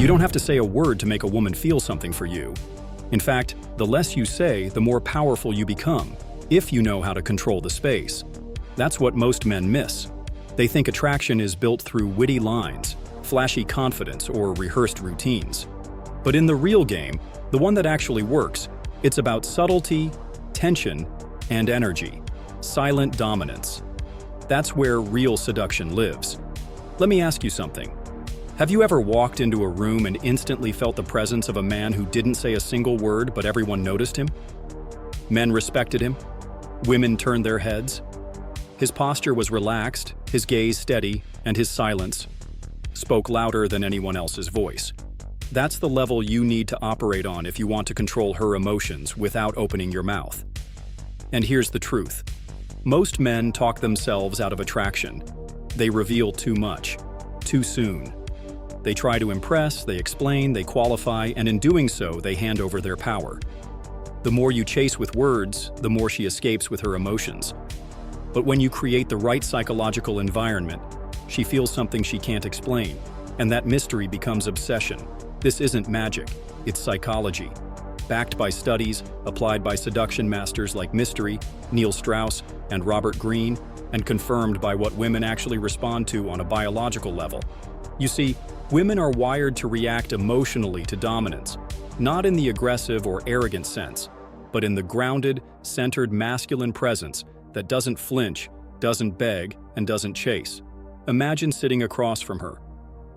You don't have to say a word to make a woman feel something for you. In fact, the less you say, the more powerful you become, if you know how to control the space. That's what most men miss. They think attraction is built through witty lines, flashy confidence, or rehearsed routines. But in the real game, the one that actually works, it's about subtlety, tension, and energy. Silent dominance. That's where real seduction lives. Let me ask you something. Have you ever walked into a room and instantly felt the presence of a man who didn't say a single word but everyone noticed him? Men respected him. Women turned their heads. His posture was relaxed, his gaze steady, and his silence spoke louder than anyone else's voice. That's the level you need to operate on if you want to control her emotions without opening your mouth. And here's the truth. Most men talk themselves out of attraction. They reveal too much, too soon. They try to impress, they explain, they qualify, and in doing so, they hand over their power. The more you chase with words, the more she escapes with her emotions. But when you create the right psychological environment, she feels something she can't explain, and that mystery becomes obsession. This isn't magic, it's psychology. Backed by studies, applied by seduction masters like Mystery, Neil Strauss, and Robert Greene, and confirmed by what women actually respond to on a biological level. You see, women are wired to react emotionally to dominance, not in the aggressive or arrogant sense, but in the grounded, centered masculine presence that doesn't flinch, doesn't beg, and doesn't chase. Imagine sitting across from her.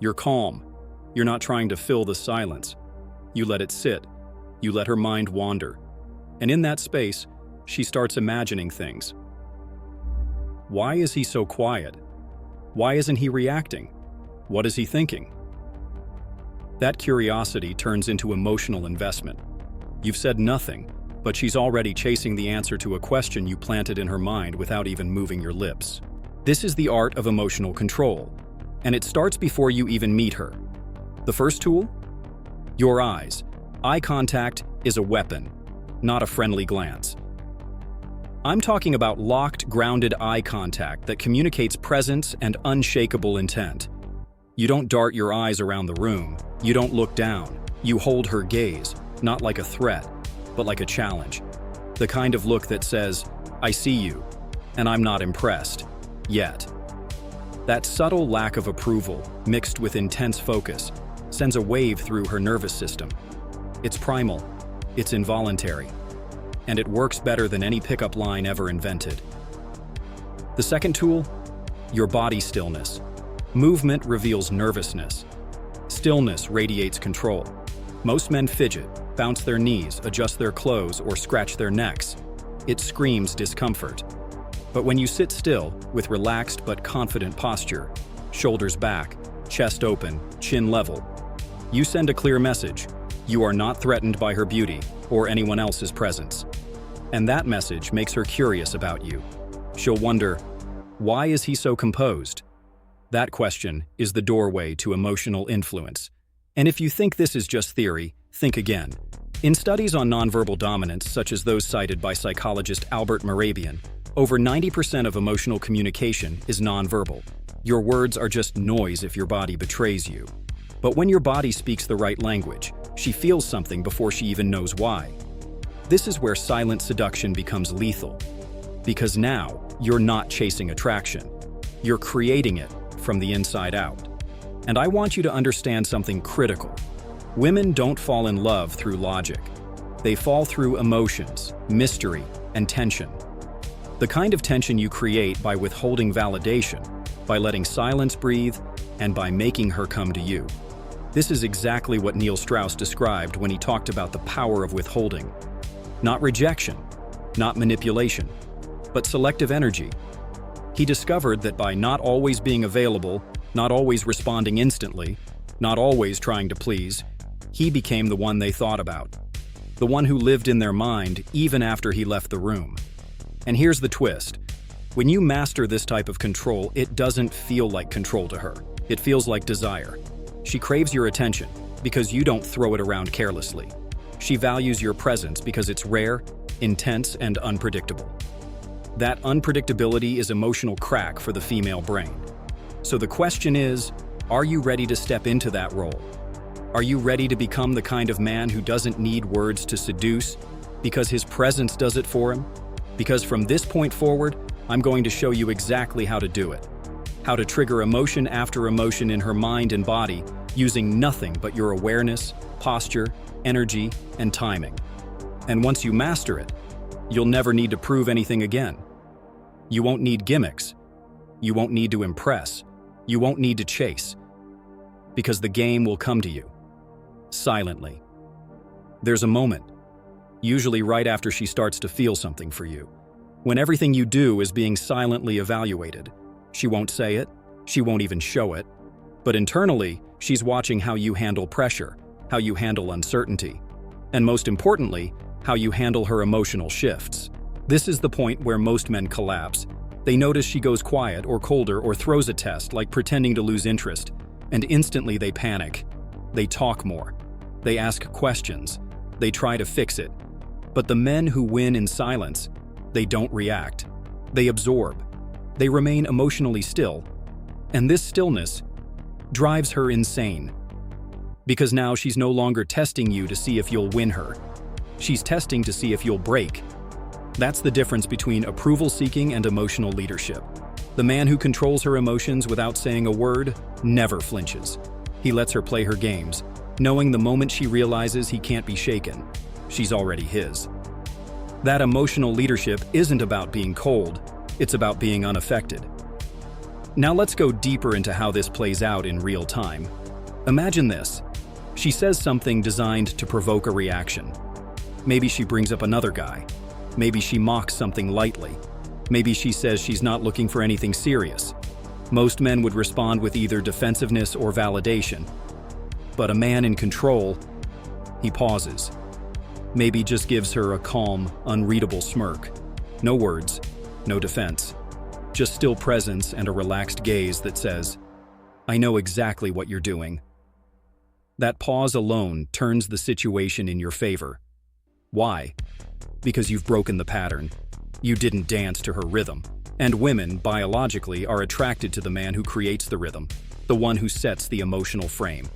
You're calm. You're not trying to fill the silence. You let it sit. You let her mind wander. And in that space, she starts imagining things. Why is he so quiet? Why isn't he reacting? What is he thinking? That curiosity turns into emotional investment. You've said nothing, but she's already chasing the answer to a question you planted in her mind without even moving your lips. This is the art of emotional control, and it starts before you even meet her. The first tool? Your eyes. Eye contact is a weapon, not a friendly glance. I'm talking about locked, grounded eye contact that communicates presence and unshakable intent. You don't dart your eyes around the room. You don't look down. You hold her gaze, not like a threat, but like a challenge. The kind of look that says, I see you, and I'm not impressed, yet. That subtle lack of approval, mixed with intense focus, sends a wave through her nervous system. It's primal, it's involuntary, and it works better than any pickup line ever invented. The second tool? Your body stillness. Movement reveals nervousness. Stillness radiates control. Most men fidget, bounce their knees, adjust their clothes, or scratch their necks. It screams discomfort. But when you sit still, with relaxed but confident posture, shoulders back, chest open, chin level, you send a clear message. You are not threatened by her beauty or anyone else's presence. And that message makes her curious about you. She'll wonder, why is he so composed? That question is the doorway to emotional influence. And if you think this is just theory, think again. In studies on nonverbal dominance, such as those cited by psychologist Albert Mehrabian, over 90% of emotional communication is nonverbal. Your words are just noise if your body betrays you. But when your body speaks the right language, she feels something before she even knows why. This is where silent seduction becomes lethal. Because now, you're not chasing attraction. You're creating it from the inside out. And I want you to understand something critical. Women don't fall in love through logic. They fall through emotions, mystery, and tension. The kind of tension you create by withholding validation, by letting silence breathe, and by making her come to you. This is exactly what Neil Strauss described when he talked about the power of withholding. Not rejection, not manipulation, but selective energy. He discovered that by not always being available, not always responding instantly, not always trying to please, he became the one they thought about. The one who lived in their mind even after he left the room. And here's the twist. When you master this type of control, it doesn't feel like control to her. It feels like desire. She craves your attention because you don't throw it around carelessly. She values your presence because it's rare, intense, and unpredictable. That unpredictability is emotional crack for the female brain. So the question is, are you ready to step into that role? Are you ready to become the kind of man who doesn't need words to seduce because his presence does it for him? Because from this point forward, I'm going to show you exactly how to do it. How to trigger emotion after emotion in her mind and body using nothing but your awareness, posture, energy, and timing. And once you master it, you'll never need to prove anything again. You won't need gimmicks. You won't need to impress. You won't need to chase. Because the game will come to you. Silently. There's a moment, usually right after she starts to feel something for you, when everything you do is being silently evaluated. She won't say it, she won't even show it, but internally, she's watching how you handle pressure, how you handle uncertainty, and most importantly, how you handle her emotional shifts. This is the point where most men collapse. They notice she goes quiet or colder or throws a test like pretending to lose interest, and instantly they panic. They talk more. They ask questions. They try to fix it. But the men who win in silence, they don't react. They absorb. They remain emotionally still. And this stillness drives her insane. Because now she's no longer testing you to see if you'll win her. She's testing to see if you'll break. That's the difference between approval-seeking and emotional leadership. The man who controls her emotions without saying a word never flinches. He lets her play her games, knowing the moment she realizes he can't be shaken, she's already his. That emotional leadership isn't about being cold, it's about being unaffected. Now let's go deeper into how this plays out in real time. Imagine this. She says something designed to provoke a reaction. Maybe she brings up another guy. Maybe she mocks something lightly. Maybe she says she's not looking for anything serious. Most men would respond with either defensiveness or validation. But a man in control, he pauses. Maybe just gives her a calm, unreadable smirk. No words, no defense. Just still presence and a relaxed gaze that says, "I know exactly what you're doing." That pause alone turns the situation in your favor. Why? Because you've broken the pattern. You didn't dance to her rhythm. And women, biologically, are attracted to the man who creates the rhythm, the one who sets the emotional frame.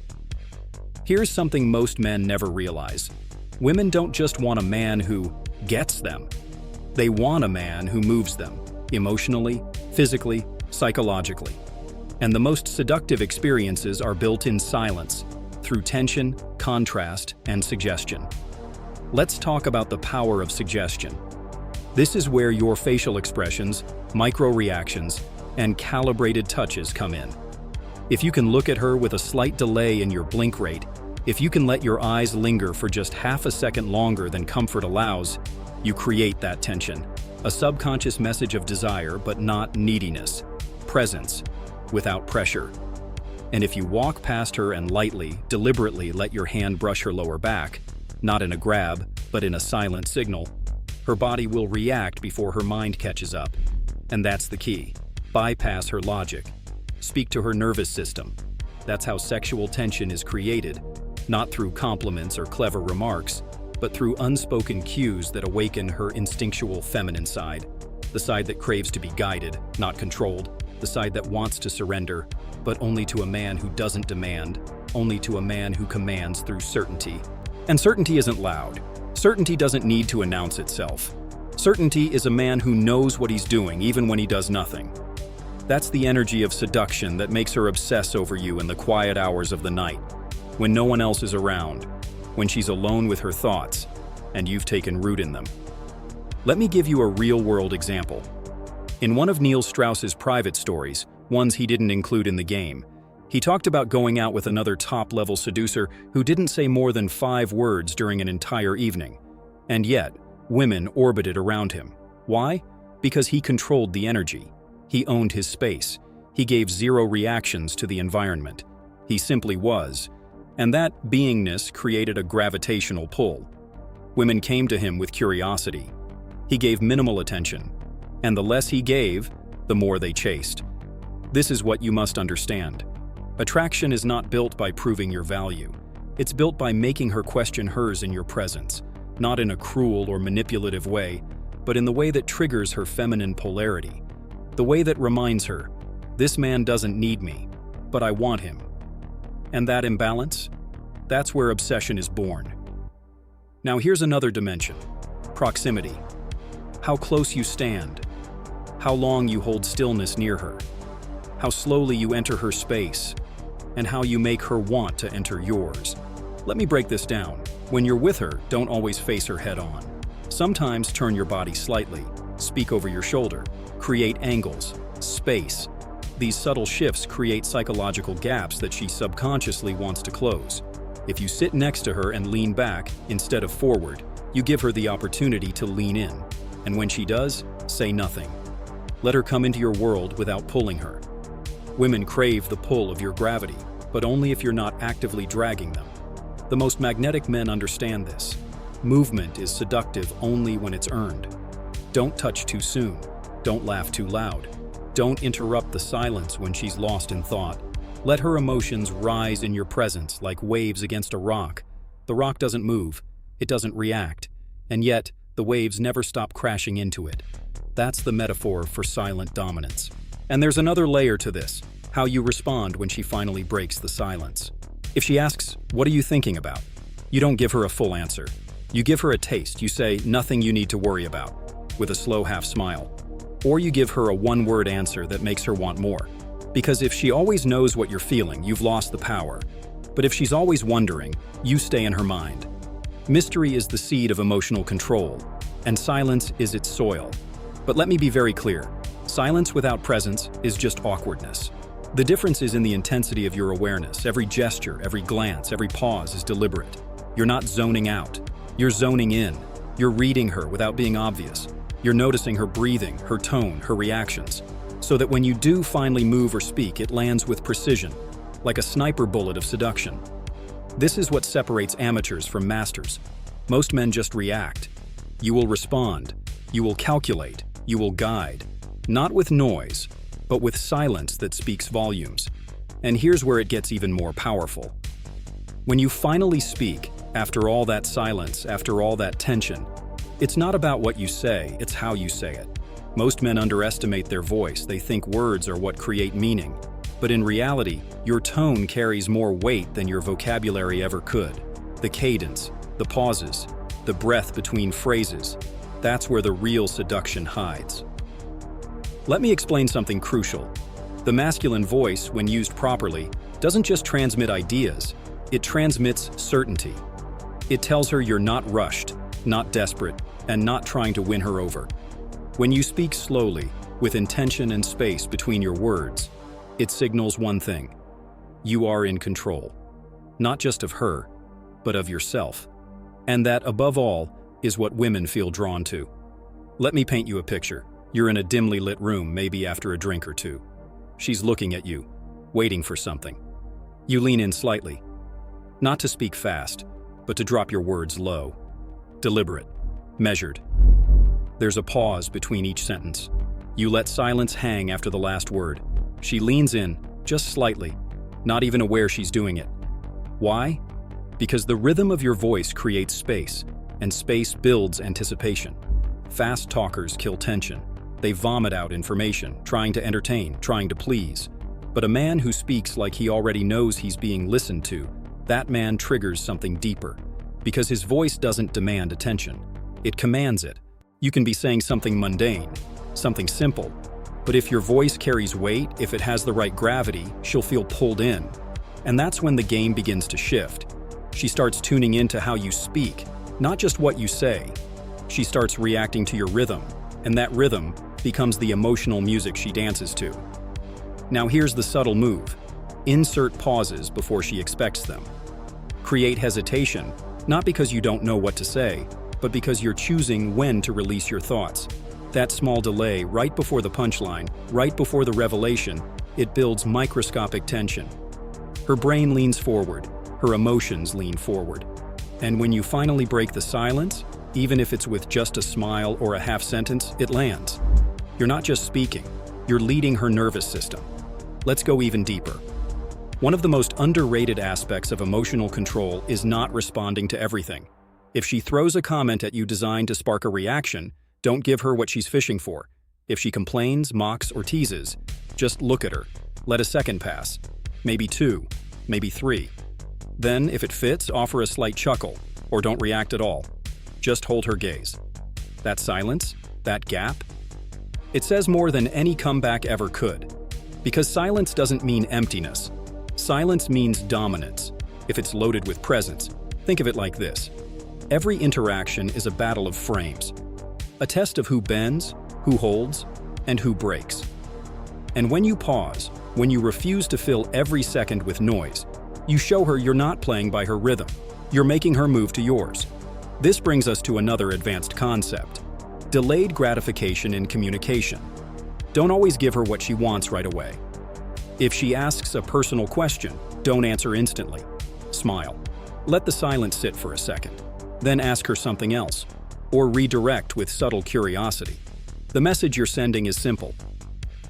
Here's something most men never realize. Women don't just want a man who gets them. They want a man who moves them, emotionally, physically, psychologically. And the most seductive experiences are built in silence, through tension, contrast, and suggestion. Let's talk about the power of suggestion. This is where your facial expressions, micro-reactions, and calibrated touches come in. If you can look at her with a slight delay in your blink rate, if you can let your eyes linger for just half a second longer than comfort allows, you create that tension. A subconscious message of desire, but not neediness. Presence, without pressure. And if you walk past her and lightly, deliberately let your hand brush her lower back, not in a grab, but in a silent signal, her body will react before her mind catches up. And that's the key. Bypass her logic. Speak to her nervous system. That's how sexual tension is created, not through compliments or clever remarks, but through unspoken cues that awaken her instinctual feminine side, the side that craves to be guided, not controlled, the side that wants to surrender, but only to a man who doesn't demand, only to a man who commands through certainty. And certainty isn't loud. Certainty doesn't need to announce itself. Certainty is a man who knows what he's doing even when he does nothing. That's the energy of seduction that makes her obsess over you in the quiet hours of the night, when no one else is around, when she's alone with her thoughts, and you've taken root in them. Let me give you a real-world example. In one of Neil Strauss's private stories, ones he didn't include in the game, he talked about going out with another top-level seducer who didn't say more than 5 words during an entire evening. And yet, women orbited around him. Why? Because he controlled the energy. He owned his space. He gave zero reactions to the environment. He simply was. And that beingness created a gravitational pull. Women came to him with curiosity. He gave minimal attention. And the less he gave, the more they chased. This is what you must understand. Attraction is not built by proving your value. It's built by making her question hers in your presence, not in a cruel or manipulative way, but in the way that triggers her feminine polarity, the way that reminds her, this man doesn't need me, but I want him. And that imbalance? That's where obsession is born. Now here's another dimension: proximity. How close you stand. How long you hold stillness near her. How slowly you enter her space. And how you make her want to enter yours. Let me break this down. When you're with her, don't always face her head on. Sometimes turn your body slightly, speak over your shoulder, create angles, space. These subtle shifts create psychological gaps that she subconsciously wants to close. If you sit next to her and lean back instead of forward, you give her the opportunity to lean in. And when she does, say nothing. Let her come into your world without pulling her. Women crave the pull of your gravity, but only if you're not actively dragging them. The most magnetic men understand this. Movement is seductive only when it's earned. Don't touch too soon. Don't laugh too loud. Don't interrupt the silence when she's lost in thought. Let her emotions rise in your presence like waves against a rock. The rock doesn't move, it doesn't react, and yet the waves never stop crashing into it. That's the metaphor for silent dominance. And there's another layer to this: how you respond when she finally breaks the silence. If she asks, "What are you thinking about?" you don't give her a full answer. You give her a taste. You say, "Nothing you need to worry about," with a slow half smile. Or you give her a one-word answer that makes her want more. Because if she always knows what you're feeling, you've lost the power. But if she's always wondering, you stay in her mind. Mystery is the seed of emotional control, and silence is its soil. But let me be very clear. Silence without presence is just awkwardness. The difference is in the intensity of your awareness. Every gesture, every glance, every pause is deliberate. You're not zoning out. You're zoning in. You're reading her without being obvious. You're noticing her breathing, her tone, her reactions, so that when you do finally move or speak, it lands with precision, like a sniper bullet of seduction. This is what separates amateurs from masters. Most men just react. You will respond. You will calculate. You will guide. Not with noise, but with silence that speaks volumes. And here's where it gets even more powerful. When you finally speak, after all that silence, after all that tension, it's not about what you say, it's how you say it. Most men underestimate their voice. They think words are what create meaning. But in reality, your tone carries more weight than your vocabulary ever could. The cadence, the pauses, the breath between phrases, that's where the real seduction hides. Let me explain something crucial. The masculine voice, when used properly, doesn't just transmit ideas, it transmits certainty. It tells her you're not rushed, not desperate, and not trying to win her over. When you speak slowly, with intention and space between your words, it signals one thing: you are in control. Not just of her, but of yourself. And that, above all, is what women feel drawn to. Let me paint you a picture. You're in a dimly lit room, maybe after a drink or two. She's looking at you, waiting for something. You lean in slightly, not to speak fast, but to drop your words low. Deliberate, measured. There's a pause between each sentence. You let silence hang after the last word. She leans in, just slightly, not even aware she's doing it. Why? Because the rhythm of your voice creates space, and space builds anticipation. Fast talkers kill tension. They vomit out information, trying to entertain, trying to please. But a man who speaks like he already knows he's being listened to, that man triggers something deeper. Because his voice doesn't demand attention. It commands it. You can be saying something mundane, something simple, but if your voice carries weight, if it has the right gravity, she'll feel pulled in. And that's when the game begins to shift. She starts tuning into how you speak, not just what you say. She starts reacting to your rhythm, and that rhythm becomes the emotional music she dances to. Now here's the subtle move. Insert pauses before she expects them. Create hesitation, not because you don't know what to say, but because you're choosing when to release your thoughts. That small delay right before the punchline, right before the revelation, it builds microscopic tension. Her brain leans forward, her emotions lean forward. And when you finally break the silence, even if it's with just a smile or a half sentence, it lands. You're not just speaking, you're leading her nervous system. Let's go even deeper. One of the most underrated aspects of emotional control is not responding to everything. If she throws a comment at you designed to spark a reaction, don't give her what she's fishing for. If she complains, mocks, or teases, just look at her. Let a second pass. Maybe two, maybe three. Then, if it fits, offer a slight chuckle, or don't react at all. Just hold her gaze. That silence, that gap, it says more than any comeback ever could. Because silence doesn't mean emptiness. Silence means dominance. If it's loaded with presence, think of it like this. Every interaction is a battle of frames. A test of who bends, who holds, and who breaks. And when you pause, when you refuse to fill every second with noise, you show her you're not playing by her rhythm. You're making her move to yours. This brings us to another advanced concept: delayed gratification in communication. Don't always give her what she wants right away. If she asks a personal question, don't answer instantly. Smile. Let the silence sit for a second. Then ask her something else, or redirect with subtle curiosity. The message you're sending is simple.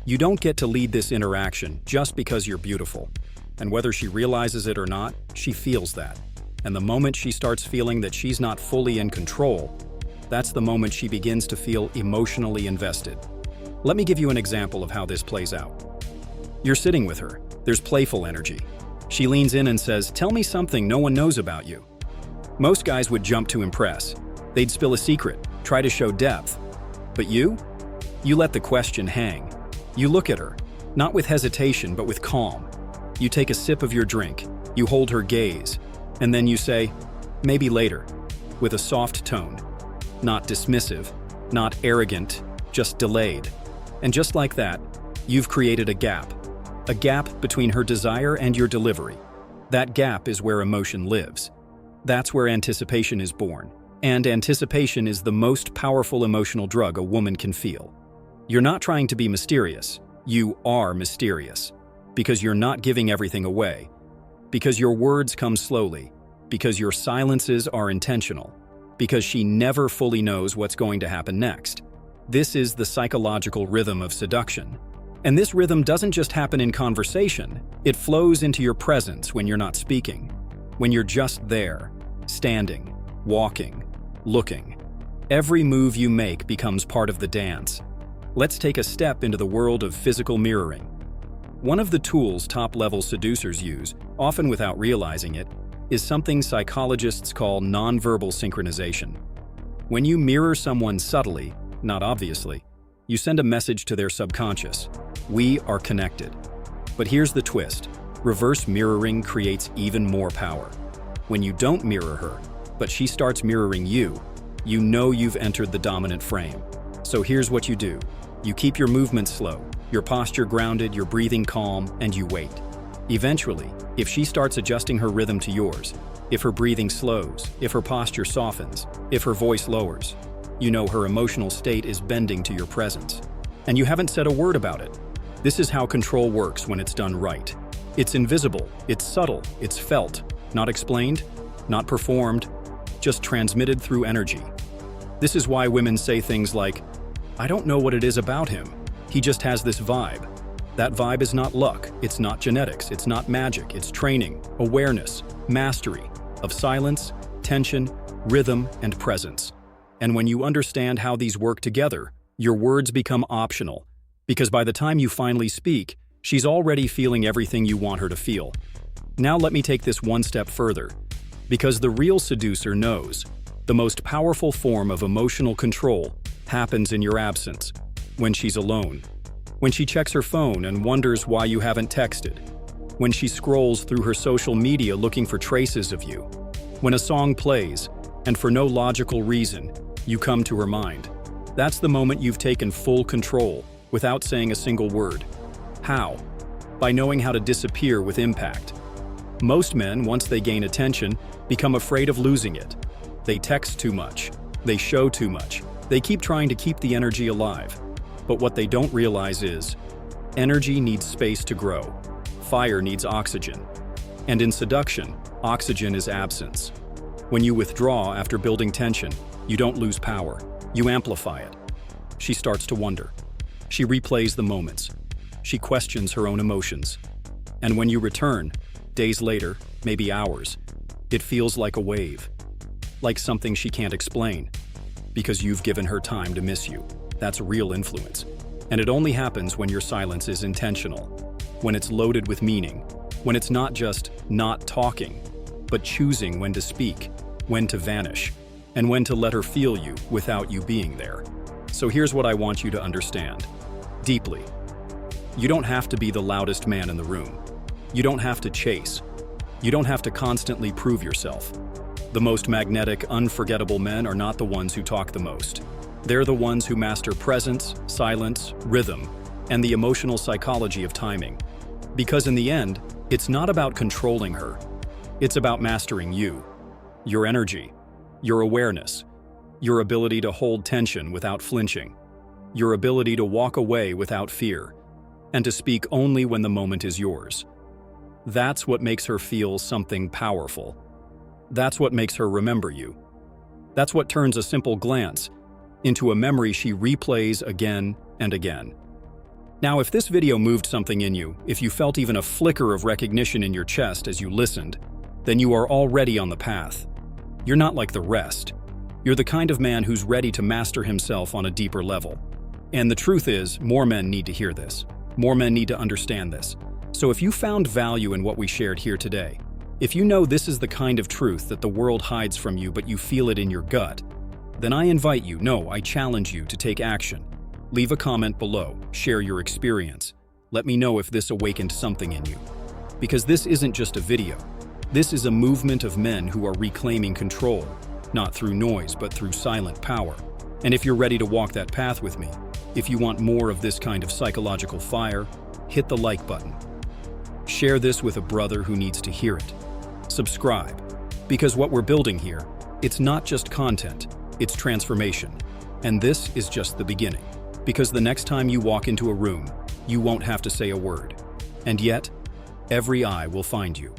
You don't get to lead this interaction just because you're beautiful. And whether she realizes it or not, she feels that. And the moment she starts feeling that she's not fully in control, that's the moment she begins to feel emotionally invested. Let me give you an example of how this plays out. You're sitting with her. There's playful energy. She leans in and says, "Tell me something no one knows about you." Most guys would jump to impress. They'd spill a secret, try to show depth. But you let the question hang. You look at her, not with hesitation, but with calm. You take a sip of your drink, you hold her gaze, and then you say, "Maybe later," with a soft tone. Not dismissive, not arrogant, just delayed. And just like that, you've created a gap between her desire and your delivery. That gap is where emotion lives. That's where anticipation is born. And anticipation is the most powerful emotional drug a woman can feel. You're not trying to be mysterious. You are mysterious. Because you're not giving everything away. Because your words come slowly. Because your silences are intentional. Because she never fully knows what's going to happen next. This is the psychological rhythm of seduction. And this rhythm doesn't just happen in conversation. It flows into your presence when you're not speaking. When you're just there, standing, walking, looking. Every move you make becomes part of the dance. Let's take a step into the world of physical mirroring. One of the tools top-level seducers use, often without realizing it, is something psychologists call nonverbal synchronization. When you mirror someone subtly, not obviously, you send a message to their subconscious. We are connected. But here's the twist. Reverse mirroring creates even more power. When you don't mirror her, but she starts mirroring you, you know you've entered the dominant frame. So here's what you do. You keep your movement slow, your posture grounded, your breathing calm, and you wait. Eventually, if she starts adjusting her rhythm to yours, if her breathing slows, if her posture softens, if her voice lowers, you know her emotional state is bending to your presence. And you haven't said a word about it. This is how control works when it's done right. It's invisible, it's subtle, it's felt, not explained, not performed, just transmitted through energy. This is why women say things like, "I don't know what it is about him. He just has this vibe." That vibe is not luck, it's not genetics, it's not magic, it's training, awareness, mastery of silence, tension, rhythm, and presence. And when you understand how these work together, your words become optional, because by the time you finally speak, she's already feeling everything you want her to feel. Now let me take this one step further, because the real seducer knows the most powerful form of emotional control happens in your absence, when she's alone. When she checks her phone and wonders why you haven't texted. When she scrolls through her social media looking for traces of you. When a song plays, and for no logical reason, you come to her mind. That's the moment you've taken full control, without saying a single word. How? By knowing how to disappear with impact. Most men, once they gain attention, become afraid of losing it. They text too much. They show too much. They keep trying to keep the energy alive. But what they don't realize is, energy needs space to grow. Fire needs oxygen. And in seduction, oxygen is absence. When you withdraw after building tension, you don't lose power. You amplify it. She starts to wonder. She replays the moments. She questions her own emotions. And when you return, days later, maybe hours, it feels like a wave. Like something she can't explain. Because you've given her time to miss you. That's real influence. And it only happens when your silence is intentional. When it's loaded with meaning. When it's not just not talking, but choosing when to speak, when to vanish, and when to let her feel you without you being there. So here's what I want you to understand deeply. You don't have to be the loudest man in the room. You don't have to chase. You don't have to constantly prove yourself. The most magnetic, unforgettable men are not the ones who talk the most. They're the ones who master presence, silence, rhythm, and the emotional psychology of timing. Because in the end, it's not about controlling her. It's about mastering you, your energy, your awareness, your ability to hold tension without flinching, your ability to walk away without fear, and to speak only when the moment is yours. That's what makes her feel something powerful. That's what makes her remember you. That's what turns a simple glance into a memory she replays again and again. Now, if this video moved something in you, if you felt even a flicker of recognition in your chest as you listened, then you are already on the path. You're not like the rest. You're the kind of man who's ready to master himself on a deeper level. And the truth is, more men need to hear this. More men need to understand this. So if you found value in what we shared here today, if you know this is the kind of truth that the world hides from you but you feel it in your gut, then I invite you, no, I challenge you to take action. Leave a comment below, share your experience. Let me know if this awakened something in you. Because this isn't just a video. This is a movement of men who are reclaiming control, not through noise, but through silent power. And if you're ready to walk that path with me, if you want more of this kind of psychological fire, hit the like button. Share this with a brother who needs to hear it. Subscribe, because what we're building here, it's not just content, it's transformation. And this is just the beginning. Because the next time you walk into a room, you won't have to say a word. And yet, every eye will find you.